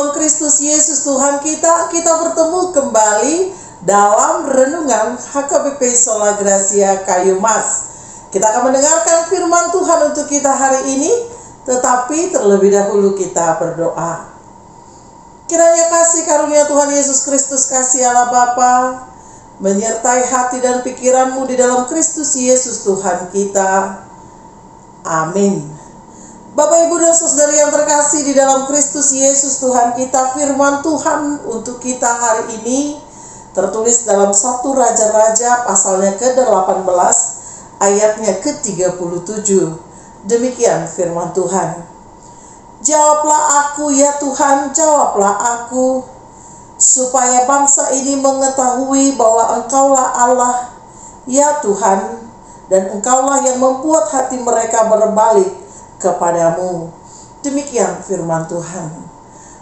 dalam Kristus Yesus Tuhan kita bertemu kembali dalam renungan HKBP Sola Gracia Kayu Mas. Kita akan mendengarkan firman Tuhan untuk kita hari ini, tetapi terlebih dahulu kita berdoa. Kiranya kasih karunia Tuhan Yesus Kristus, kasih Allah Bapa, menyertai hati dan pikiranmu di dalam Kristus Yesus Tuhan kita. Amin. Bapak, Ibu, dan Saudara yang terkasih di dalam Kristus Yesus Tuhan kita, firman Tuhan untuk kita hari ini tertulis dalam 1 Raja-Raja pasalnya ke-18 ayatnya ke-37. Demikian firman Tuhan. Jawablah aku ya Tuhan, jawablah aku, supaya bangsa ini mengetahui bahwa Engkaulah Allah, ya Tuhan, dan Engkaulah yang membuat hati mereka berbalik kepadamu. Demikian firman Tuhan.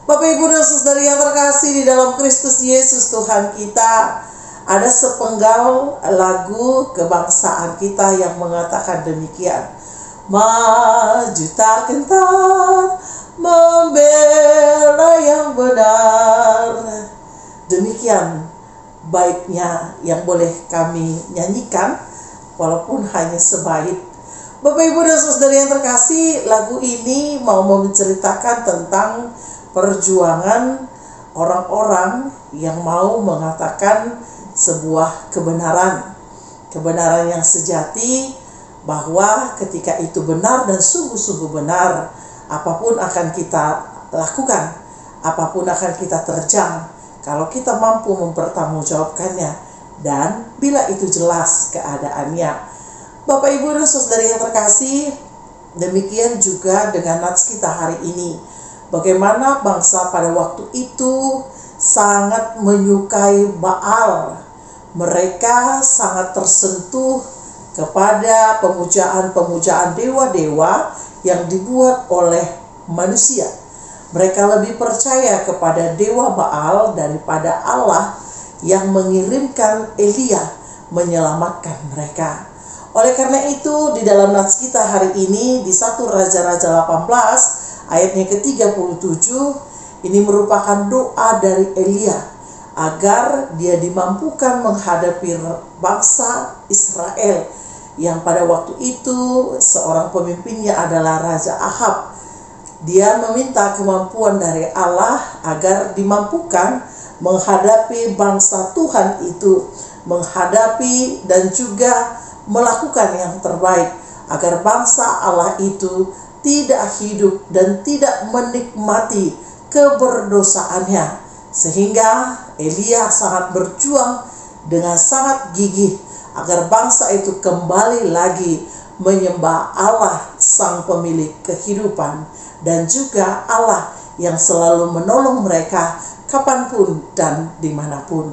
Bapak, Ibu, dan Saudara yang terkasih di dalam Kristus Yesus Tuhan kita, ada sepenggal lagu kebangsaan kita yang mengatakan demikian. Maju tak gentar membela yang benar. Demikian baiknya yang boleh kami nyanyikan, walaupun hanya sebait. Bapak, Ibu, dan Saudara yang terkasih, lagu ini mau menceritakan tentang perjuangan orang-orang yang mau mengatakan sebuah kebenaran yang sejati, bahwa ketika itu benar dan sungguh-sungguh benar, apapun akan kita lakukan, apapun akan kita terjang, kalau kita mampu mempertanggungjawabkannya, dan bila itu jelas keadaannya. Bapak, Ibu, dan Saudara yang terkasih, demikian juga dengan nats kita hari ini. Bagaimana bangsa pada waktu itu sangat menyukai Baal. Mereka sangat tersentuh kepada pemujaan dewa-dewa yang dibuat oleh manusia. Mereka lebih percaya kepada dewa Baal daripada Allah yang mengirimkan Elia menyelamatkan mereka. Oleh karena itu, di dalam nats kita hari ini di 1 Raja-Raja 18 ayatnya ke-37, ini merupakan doa dari Elia agar dia dimampukan menghadapi bangsa Israel yang pada waktu itu seorang pemimpinnya adalah Raja Ahab. Dia meminta kemampuan dari Allah agar dimampukan menghadapi bangsa Tuhan itu, menghadapi dan juga melakukan yang terbaik agar bangsa Allah itu tidak hidup dan tidak menikmati keberdosaannya. Sehingga Elia sangat berjuang dengan sangat gigih agar bangsa itu kembali lagi menyembah Allah sang pemilik kehidupan, dan juga Allah yang selalu menolong mereka kapanpun dan dimanapun.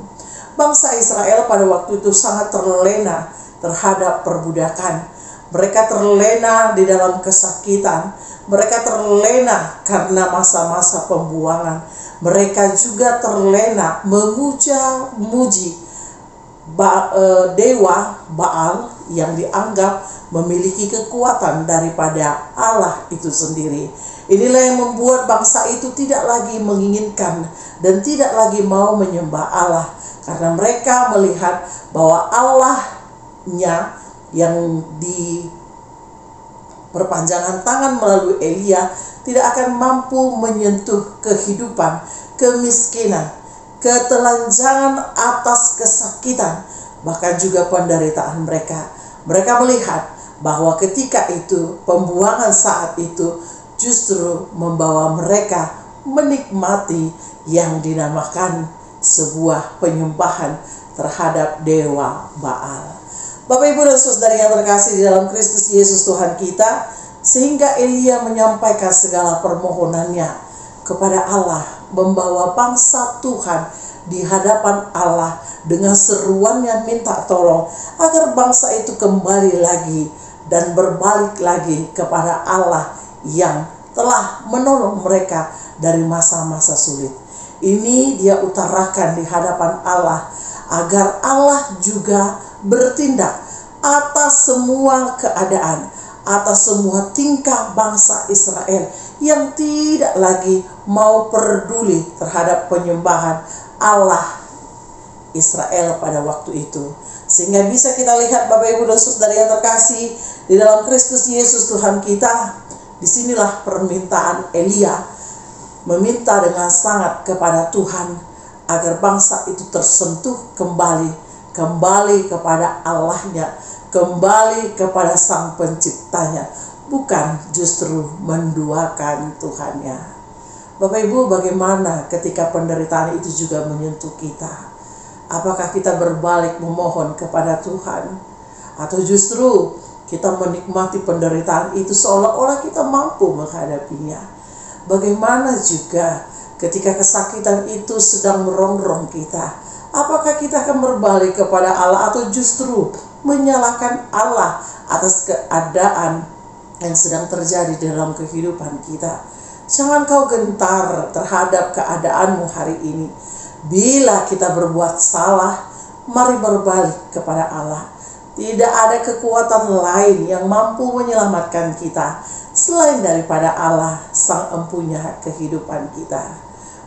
Bangsa Israel pada waktu itu sangat terlena terhadap perbudakan. Mereka terlena di dalam kesakitan. Mereka terlena karena masa-masa pembuangan. Mereka juga terlena memuja-muji dewa Baal yang dianggap memiliki kekuatan daripada Allah itu sendiri. Inilah yang membuat bangsa itu tidak lagi menginginkan dan tidak lagi mau menyembah Allah, karena mereka melihat bahwa Allahnya yang di perpanjangan tangan melalui Elia tidak akan mampu menyentuh kehidupan, kemiskinan, ketelanjangan atas kesakitan, bahkan juga penderitaan mereka. Mereka melihat bahwa ketika itu, pembuangan saat itu justru membawa mereka menikmati yang dinamakan sebuah penyembahan terhadap dewa Baal. Bapak, Ibu, dan Saudara yang terkasih di dalam Kristus Yesus Tuhan kita, sehingga Elia menyampaikan segala permohonannya kepada Allah, membawa bangsa Tuhan di hadapan Allah dengan seruannya minta tolong agar bangsa itu kembali lagi dan berbalik lagi kepada Allah yang telah menolong mereka dari masa-masa sulit. Ini dia utarakan di hadapan Allah agar Allah juga bertindak atas semua keadaan, atas semua tingkah bangsa Israel yang tidak lagi mau peduli terhadap penyembahan Allah Israel pada waktu itu. Sehingga bisa kita lihat Bapak Ibu dan Saudara yang terkasih, di dalam Kristus Yesus Tuhan kita, disinilah permintaan Elia meminta dengan sangat kepada Tuhan agar bangsa itu tersentuh kembali kepada Allahnya, kembali kepada Sang Penciptanya, bukan justru menduakan Tuhannya. Bapak Ibu, bagaimana ketika penderitaan itu juga menyentuh kita? Apakah kita berbalik memohon kepada Tuhan, atau justru kita menikmati penderitaan itu seolah-olah kita mampu menghadapinya? Bagaimana juga ketika kesakitan itu sedang merongrong kita? Apakah kita akan berbalik kepada Allah, atau justru menyalahkan Allah atas keadaan yang sedang terjadi dalam kehidupan kita? Jangan kau gentar terhadap keadaanmu hari ini. Bila kita berbuat salah, mari berbalik kepada Allah. Tidak ada kekuatan lain yang mampu menyelamatkan kita selain daripada Allah, Sang Empunya kehidupan kita.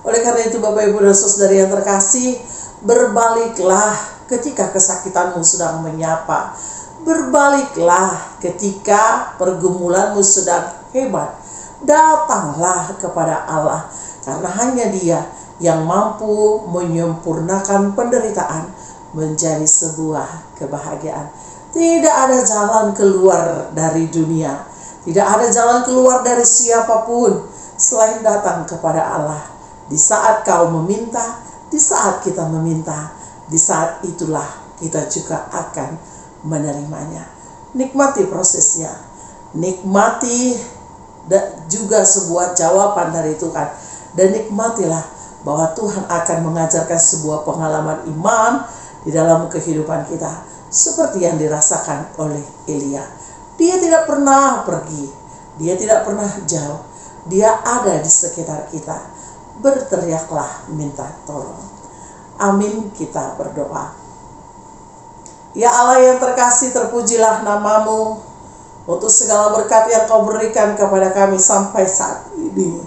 Oleh karena itu Bapak Ibu dan Saudara yang terkasih, berbaliklah ketika kesakitanmu sedang menyapa. Berbaliklah ketika pergumulanmu sedang hebat. Datanglah kepada Allah, karena hanya Dia yang mampu menyempurnakan penderitaan menjadi sebuah kebahagiaan. Tidak ada jalan keluar dari dunia, tidak ada jalan keluar dari siapapun selain datang kepada Allah. Di saat kau meminta, di saat kita meminta, di saat itulah kita juga akan menerimanya. Nikmati prosesnya, nikmati juga sebuah jawaban dari Tuhan, dan nikmatilah bahwa Tuhan akan mengajarkan sebuah pengalaman iman di dalam kehidupan kita, seperti yang dirasakan oleh Elia. Dia tidak pernah pergi, dia tidak pernah jauh, dia ada di sekitar kita. Berteriaklah minta tolong. Amin, kita berdoa. Ya Allah yang terkasih, terpujilah namamu untuk segala berkat yang kau berikan kepada kami sampai saat ini.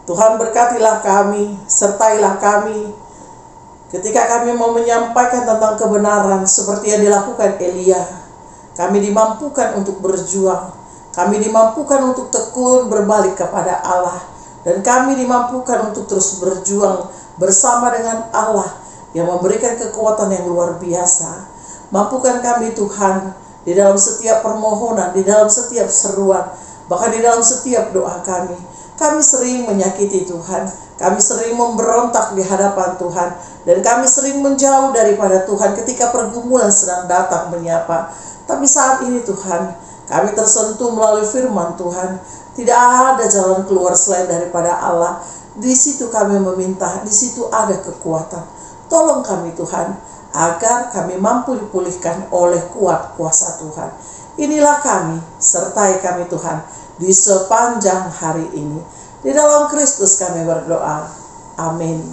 Tuhan, berkatilah kami, sertailah kami ketika kami mau menyampaikan tentang kebenaran seperti yang dilakukan Elia. Kami dimampukan untuk berjuang, kami dimampukan untuk tekun berbalik kepada Allah, dan kami dimampukan untuk terus berjuang bersama dengan Allah yang memberikan kekuatan yang luar biasa. Mampukan kami Tuhan di dalam setiap permohonan, di dalam setiap seruan, bahkan di dalam setiap doa kami. Kami sering menyakiti Tuhan, kami sering memberontak di hadapan Tuhan, dan kami sering menjauh daripada Tuhan ketika pergumulan sedang datang menyapa. Tapi saat ini Tuhan, kami tersentuh melalui firman Tuhan. Tidak ada jalan keluar selain daripada Allah. Di situ kami meminta, di situ ada kekuatan. Tolong kami Tuhan, agar kami mampu dipulihkan oleh kuat kuasa Tuhan. Inilah kami, sertai kami Tuhan di sepanjang hari ini. Di dalam Kristus kami berdoa. Amin.